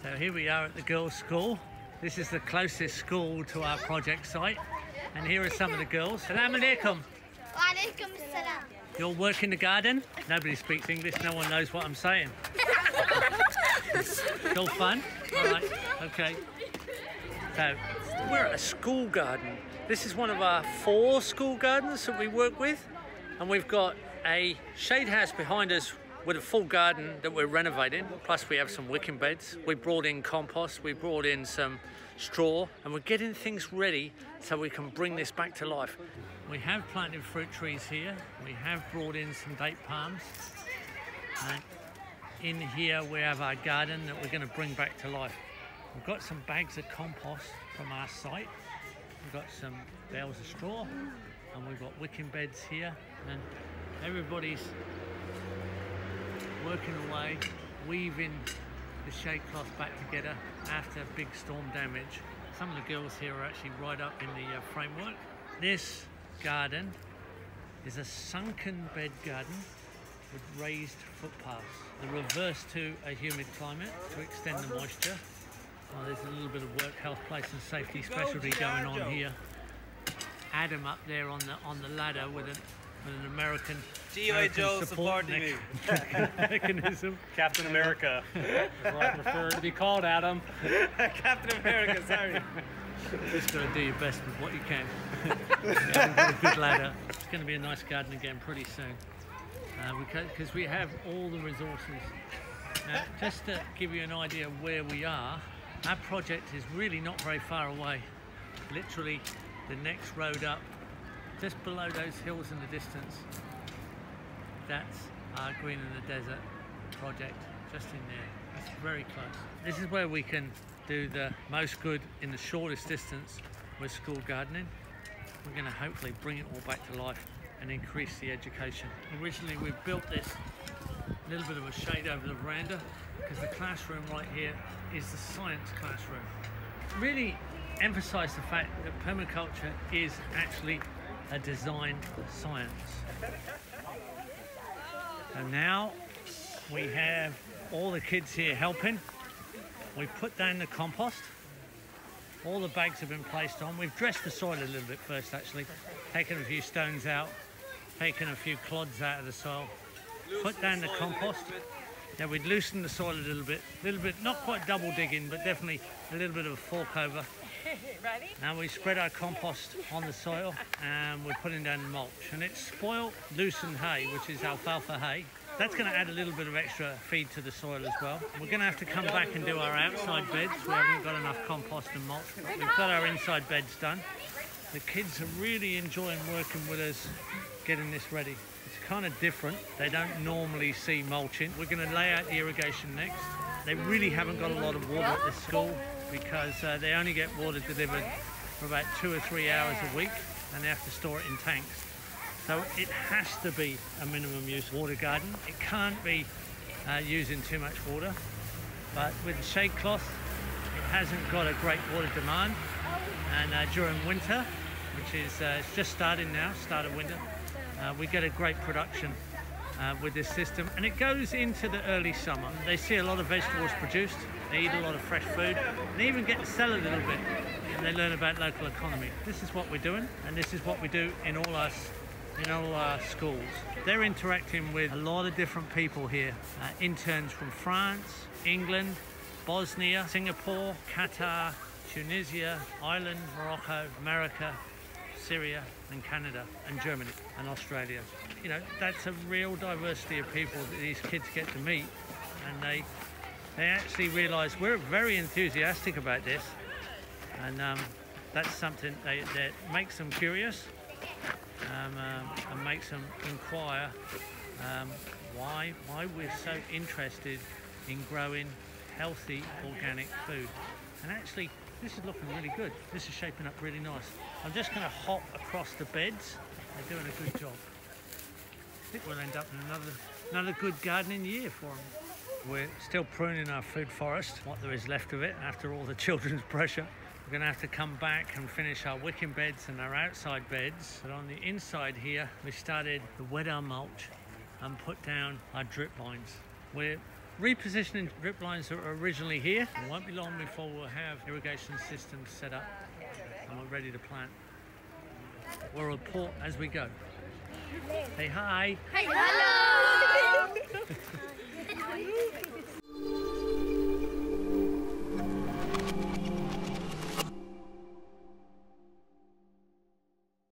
So here we are at the girls' school. This is the closest school to our project site. And here are some of the girls. Assalamu alaikum. Wa alaikum assalam. You'll work in the garden? Nobody speaks English, no one knows what I'm saying. Still fun? All right, okay. So, we're at a school garden. This is one of our 4 school gardens that we work with. And we've got a shade house behind us with a full garden that we're renovating. Plus we have some wicking beds. We brought in compost, we brought in some straw, and we're getting things ready so we can bring this back to life. We have planted fruit trees here. We have brought in some date palms. And in here we have our garden that we're going to bring back to life. We've got some bags of compost from our site. We've got some bales of straw, and we've got wicking beds here, and everybody's working away, weaving the shade cloth back together after big storm damage. Some of the girls here are actually right up in the framework. This garden is a sunken bed garden with raised footpaths. The reverse to a humid climate to extend the moisture. Oh, there's a little bit of work, health, place and safety specialty going on here. Adam up there on the ladder with an American support mechanism. Captain America. I prefer to be called Adam. Captain America, sorry. Just got to do your best with what you can. Yeah, we've got a good ladder. It's going to be a nice garden again pretty soon. Because we have all the resources. Now, just to give you an idea of where we are, our project is really not very far away. Literally the next road up, just below those hills in the distance. That's our Green in the Desert project, just in there. It's very close. This is where we can do the most good in the shortest distance with school gardening. We're going to hopefully bring it all back to life and increase the education. Originally we built this little bit of a shade over the veranda because the classroom right here is the science classroom. Really emphasize the fact that permaculture is actually a design science. And now we have all the kids here helping. We've put down the compost. All the bags have been placed on. We've dressed the soil a little bit first actually. Taken a few stones out, taken a few clods out of the soil. Put down the compost. Now we'd loosen the soil a little bit, not quite double digging, but definitely a little bit of a fork over. Ready? Now we spread our compost on the soil and we're putting down the mulch. And it's spoiled loosened hay, which is alfalfa hay. That's going to add a little bit of extra feed to the soil as well. We're going to have to come back and do our outside beds. We haven't got enough compost and mulch, but we've got our inside beds done. The kids are really enjoying working with us, getting this ready. It's kind of different. They don't normally see mulching. We're going to lay out the irrigation next. They really haven't got a lot of water at this school because they only get water delivered for about 2 or 3 hours a week and they have to store it in tanks. So it has to be a minimum use water garden. It can't be using too much water, but with the shade cloth, it hasn't got a great water demand. And during winter, which is it's just starting now, start of winter, we get a great production with this system, and it goes into the early summer. They see a lot of vegetables produced, they eat a lot of fresh food, and they even get to sell a little bit, and they learn about local economy. This is what we're doing, and this is what we do in all our schools. They're interacting with a lot of different people here, interns from France, England, Bosnia, Singapore, Qatar, Tunisia, Ireland, Morocco, America, Syria and Canada and Germany and Australia. You know, that's a real diversity of people that these kids get to meet, and they actually realise we're very enthusiastic about this, and that's something that makes them curious and makes them inquire why we're so interested in growing healthy organic food. And actually this is looking really good. This is shaping up really nice. I'm just going to hop across the beds. They're doing a good job. I think we'll end up in another good gardening year for them. We're still pruning our food forest, what there is left of it after all the children's pressure. We're going to have to come back and finish our wicking beds and our outside beds. But on the inside here, we started to wet our mulch and put down our drip lines. We're repositioning drip lines that were originally here. It won't be long before we'll have irrigation systems set up and we're ready to plant. We'll report as we go. Say hi. Hello.